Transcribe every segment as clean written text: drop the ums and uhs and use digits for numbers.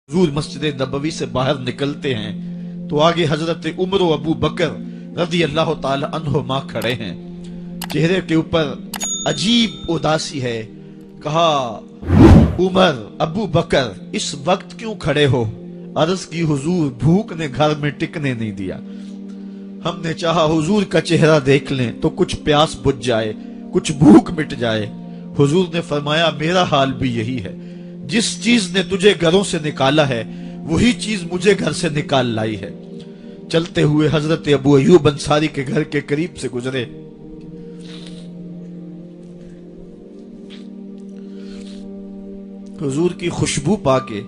हुजूर मस्जिद नबवी से बाहर निकलते हैं तो आगे हजरत उमर व अबू बकर रज़ी अल्लाह ताला अन्हुमा खड़े हैं। चेहरे के ऊपर अजीब उदासी है। कहा, उमर अबू बकर इस वक्त क्यों खड़े हो? अर्ज की, हुजूर भूख ने घर में टिकने नहीं दिया। हमने चाहा हुजूर का चेहरा देख लें तो कुछ प्यास बुझ जाए, कुछ भूख मिट जाए। हुजूर ने फरमाया, मेरा हाल भी यही है। जिस चीज ने तुझे घरों से निकाला है वही चीज मुझे घर से निकाल लाई है। चलते हुए हजरत अबू अय्यूब अंसारी के घर के करीब से गुजरे। हुजूर की खुशबू पाके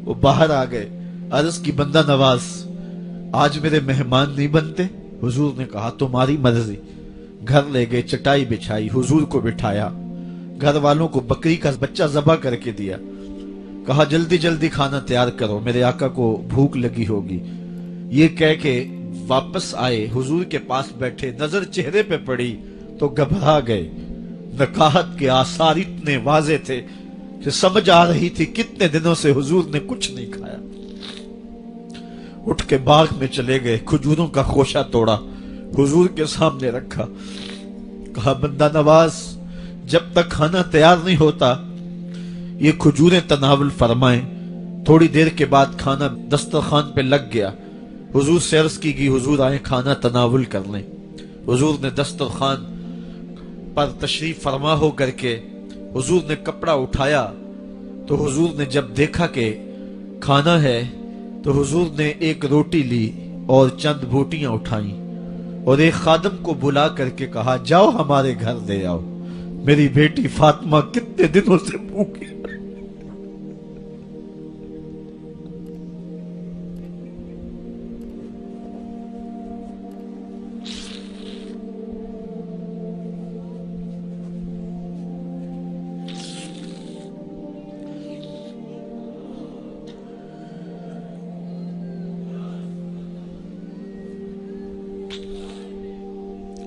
वो बाहर आ गए। अर्ज की, बंदा नवाज आज मेरे मेहमान नहीं बनते? हुजूर ने कहा, तुम्हारी मर्जी। घर ले गए, चटाई बिछाई, हुजूर को बिठाया, घर वालों को बकरी का बच्चा ज़बह करके दिया। कहा, जल्दी जल्दी खाना तैयार करो, मेरे आका को भूख लगी होगी। ये कह के वापस आए, हुजूर के पास बैठे, नजर चेहरे पे पड़ी तो घबरा गए। नकाहत के आसार इतने वाजे थे कि समझ आ रही थी कितने दिनों से हुजूर ने कुछ नहीं खाया। उठ के बाग में चले गए, खजूरों का खोशा तोड़ा, हुजूर के सामने रखा। कहा, बंदा नवाज जब तक खाना तैयार नहीं होता ये खजूरें तनावुल फरमाएं। थोड़ी देर के बाद खाना दस्तरखान पे लग गया। हुजूर से अर्ज की गई, हुजूर आए खाना तनावुल कर लें। हुजूर ने दस्तरखान पर तशरीफ फरमा हो करके हुजूर ने कपड़ा उठाया तो हुजूर ने जब देखा कि खाना है तो हुजूर ने एक रोटी ली और चंद बोटियां उठाई और एक खादम को बुला करके कहा, जाओ हमारे घर दे आओ, मेरी बेटी फातिमा कितने दिनों से भूखी।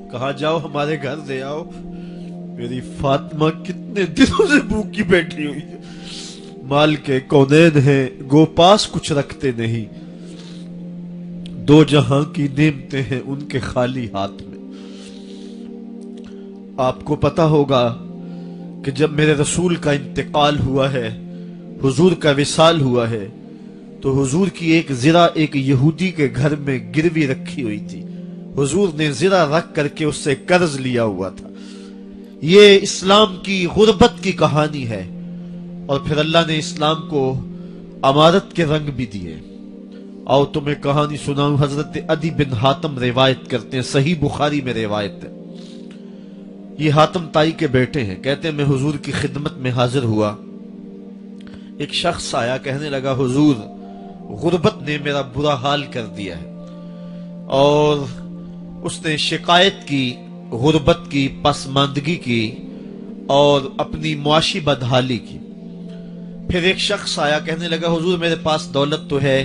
कहा, जाओ हमारे घर दे आओ, मेरी फातिमा कितने दिनों से भूखी बैठी हुई है। माल के कौनैन हैं, गोपास कुछ रखते नहीं, दो जहां की नेमतें हैं उनके खाली हाथ में। आपको पता होगा कि जब मेरे रसूल का इंतकाल हुआ है, हुजूर का विसाल हुआ है, तो हुजूर की एक ज़रा एक यहूदी के घर में गिरवी रखी हुई थी। हुजूर ने ज़रा रख करके उससे कर्ज लिया हुआ था। ये इस्लाम की गुर्बत की कहानी है और फिर अल्लाह ने इस्लाम को अमारत के रंग भी दिए। आओ तुम्हें कहानी सुनाऊं। हजरत अदी बिन हातम रिवायत करते हैं, सही बुखारी में रिवायत है। ये हातम ताई के बेटे हैं। कहते हैं, मैं हुजूर की खिदमत में हाजिर हुआ। एक शख्स आया, कहने लगा, हुजूर गुर्बत ने मेरा बुरा हाल कर दिया है। और उसने शिकायत की गुर्बत की, पसमानदगी की और अपनी मुआशी बदहाली की। फिर एक शख्स आया, कहने लगा, हुजूर मेरे पास दौलत तो है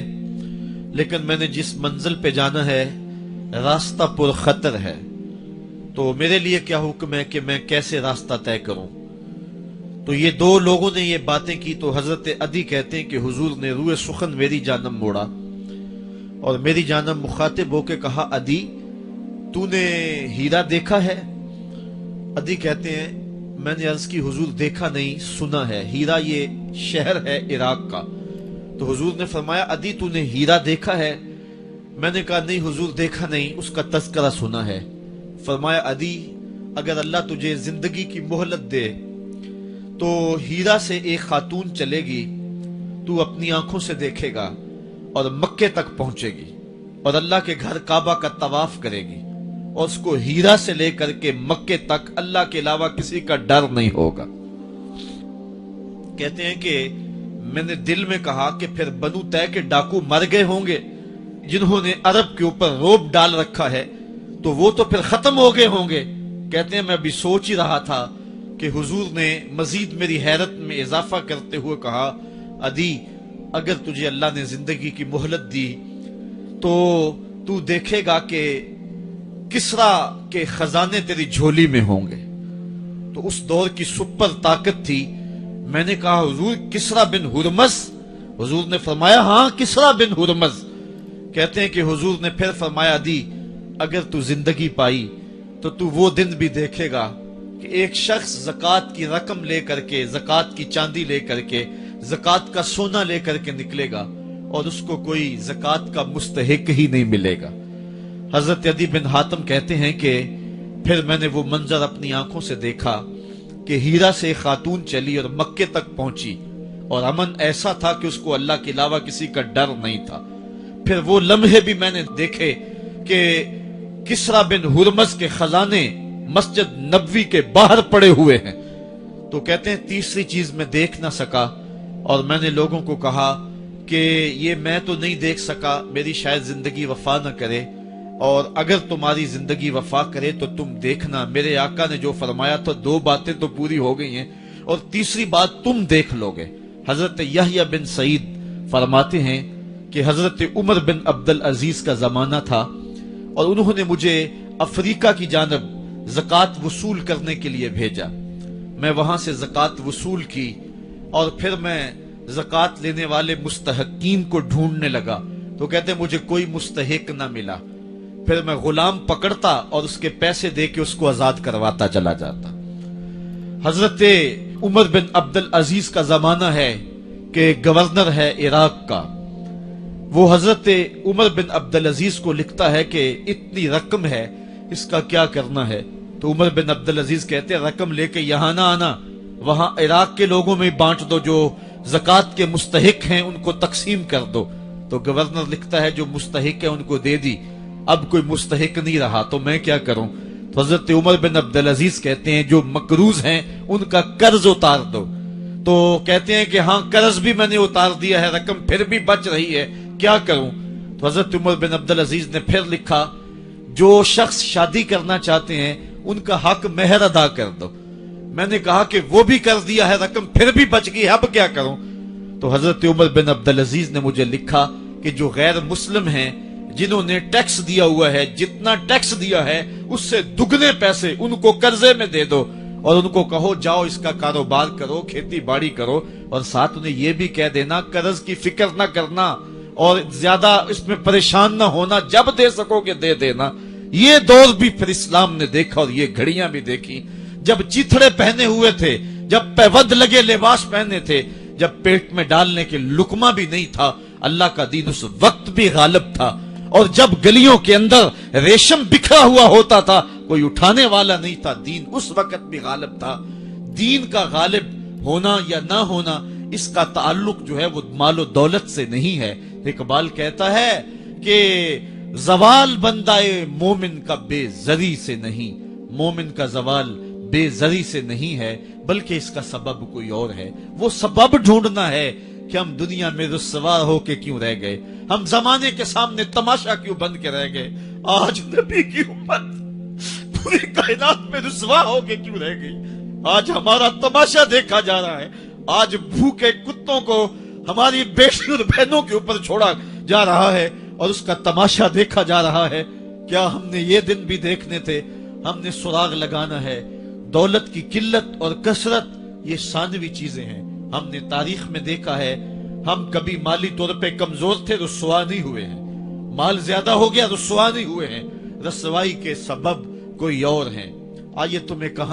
लेकिन मैंने जिस मंजिल पे जाना है रास्ता पुरखतर है, तो मेरे लिए क्या हुक्म है कि मैं कैसे रास्ता तय करूं। तो ये दो लोगों ने ये बातें की तो हजरत अदी कहते हैं कि हुजूर ने रूए सुखन मेरी जानब मोड़ा और मेरी जानब मुखातिब होके कहा, अदी तूने हीरा देखा है? अदी कहते हैं, मैंने अर्ज की, हुजूर देखा नहीं, सुना है। हीरा ये शहर है इराक का। तो हुजूर ने फरमाया, अदी तूने हीरा देखा है? मैंने कहा, नहीं हुजूर देखा नहीं, उसका तज़किरा सुना है। फरमाया, अदी अगर अल्लाह तुझे जिंदगी की मोहलत दे तो हीरा से एक खातून चलेगी, तू अपनी आंखों से देखेगा और मक्के तक पहुंचेगी और अल्लाह के घर काबा का तवाफ करेगी और उसको हीरा से लेकर के मक्के तक अल्लाह के अलावा किसी का डर नहीं होगा। कहते हैं कि मैंने दिल में कहा कि फिर बनु तय के डाकू मर गए होंगे जिन्होंने अरब के ऊपर रोब डाल रखा है, तो वो तो फिर खत्म हो गए होंगे। कहते हैं, मैं अभी सोच ही रहा था कि हुजूर ने मजीद मेरी हैरत में इजाफा करते हुए कहा, अदी अगर तुझे अल्लाह ने जिंदगी की मोहलत दी तो तू देखेगा कि किसरा के खजाने तेरी झोली में होंगे। तो उस दौर की सुपर ताकत थी। मैंने कहा, हुजूर किसरा बिन हुरमस हुजूर ने फरमाया हाँ किसरा बिन हुरमज। कहते हैं कि हुजूर ने फिर फरमाया दी अगर तू जिंदगी पाई तो तू वो दिन भी देखेगा कि एक शख्स ज़कात की रकम लेकर के, ज़कात की चांदी लेकर के, ज़कात का सोना लेकर के निकलेगा और उसको कोई ज़कात का मुस्तहिक ही नहीं मिलेगा। हजरत अदी बिन हातिम कहते हैं कि फिर मैंने वो मंजर अपनी आंखों से देखा कि हीरा से एक खातून चली और मक्के तक पहुंची और अमन ऐसा था कि उसको अल्लाह के अलावा किसी का डर नहीं था। फिर वो लम्हे भी मैंने देखे कि किसरा बिन हुरमज के खजाने मस्जिद नबवी के बाहर पड़े हुए हैं। तो कहते हैं तीसरी चीज मैं देख ना सका और मैंने लोगों को कहा कि ये मैं तो नहीं देख सका, मेरी शायद जिंदगी वफा न करे, और अगर तुम्हारी जिंदगी वफा करे तो तुम देखना मेरे आका ने जो फरमाया था, दो बातें तो पूरी हो गई हैं और तीसरी बात तुम देख लोगे। हजरत यहया बिन सईद फरमाते हैं कि हजरत उमर बिन अब्दुल अजीज का जमाना था और उन्होंने मुझे अफ्रीका की जानब ज़कात वसूल करने के लिए भेजा। मैं वहां से ज़कात वसूल की और फिर मैं ज़कात लेने वाले मुस्तहकीन को ढूंढने लगा। तो कहते मुझे कोई मुस्तहिक ना मिला। फिर मैं गुलाम पकड़ता और उसके पैसे दे के उसको आजाद करवाता चला जाता। हजरत उमर बिन अब्दुल अजीज का जमाना है कि गवर्नर है इराक का। वो हजरत उमर बिन अब्दुल अजीज को लिखता है कि इतनी रकम है, इसका क्या करना है। तो उमर बिन अब्दुल अजीज कहते हैं रकम लेके यहां ना आना, वहां इराक के लोगों में बांट दो, जो ज़कात के मुस्तहिक हैं उनको तकसीम कर दो। तो गवर्नर लिखता है जो मुस्तहिक है उनको दे दी, अब कोई मुस्तहिक नहीं रहा तो मैं क्या करूं। तो हजरत उमर बिन अब्दुल अजीज कहते हैं जो मकरूज हैं उनका कर्ज उतार दो। तो कहते हैं कि हाँ कर्ज भी मैंने उतार दिया है, रकम फिर भी बच रही है, क्या करूं। तो हजरत उमर बिन अब्दुल अजीज ने फिर लिखा जो शख्स शादी करना चाहते हैं उनका हक मेहर अदा कर दो। मैंने कहा कि वो भी कर दिया है, रकम फिर भी बच गई, अब क्या करूं। तो हजरत उमर बिन अब्दुल अजीज ने मुझे लिखा कि जो गैर मुस्लिम हैं जिन्होंने टैक्स दिया हुआ है, जितना टैक्स दिया है उससे दुगने पैसे उनको कर्जे में दे दो और उनको कहो जाओ इसका कारोबार करो, खेती बाड़ी करो, और साथ उन्हें यह भी कह देना कर्ज की फिक्र ना करना और ज्यादा इसमें परेशान ना होना, जब दे सकोगे दे देना। ये दौर भी फिर इस्लाम ने देखा और ये घड़ियां भी देखी जब चिथड़े पहने हुए थे, जब पैबंद लगे लिबास पहने थे, जब पेट में डालने के लुकमा भी नहीं था। अल्लाह का दीन उस वक्त भी गालिब था और जब गलियों के अंदर रेशम बिखरा हुआ होता था कोई उठाने वाला नहीं था, दीन उस वक्त भी गालिब था। दीन का गालिब होना या ना होना इसका ताल्लुक जो है वो मालो दौलत से नहीं है। इकबाल कहता है कि जवाल बंदाए मोमिन का बेजरी से नहीं, मोमिन का जवाल बेजरी से नहीं है बल्कि इसका सबब कोई और है। वो सबब ढूंढना है कि हम दुनिया में रुस्वा होके क्यों रह गए, हम जमाने के सामने तमाशा क्यों बन के रह गए। आज नबी की उम्मत पूरी कायनात में रुस्वा होके क्यों रह गई। आज हमारा तमाशा देखा जा रहा है, आज भूखे कुत्तों को हमारी बेटियों और बहनों के ऊपर छोड़ा जा रहा है और उसका तमाशा देखा जा रहा है। क्या हमने ये दिन भी देखने थे। हमने सुराग लगाना है। दौलत की किल्लत और कसरत ये सानवी चीजें हैं। हमने तारीख में देखा है हम कभी माली तौर पे कमजोर थे, रुस्वा नहीं हुए हैं। माल ज्यादा हो गया, रुस्वा नहीं हुए हैं। रसवाई के सबब कोई और हैं। आइए तुम्हें कहा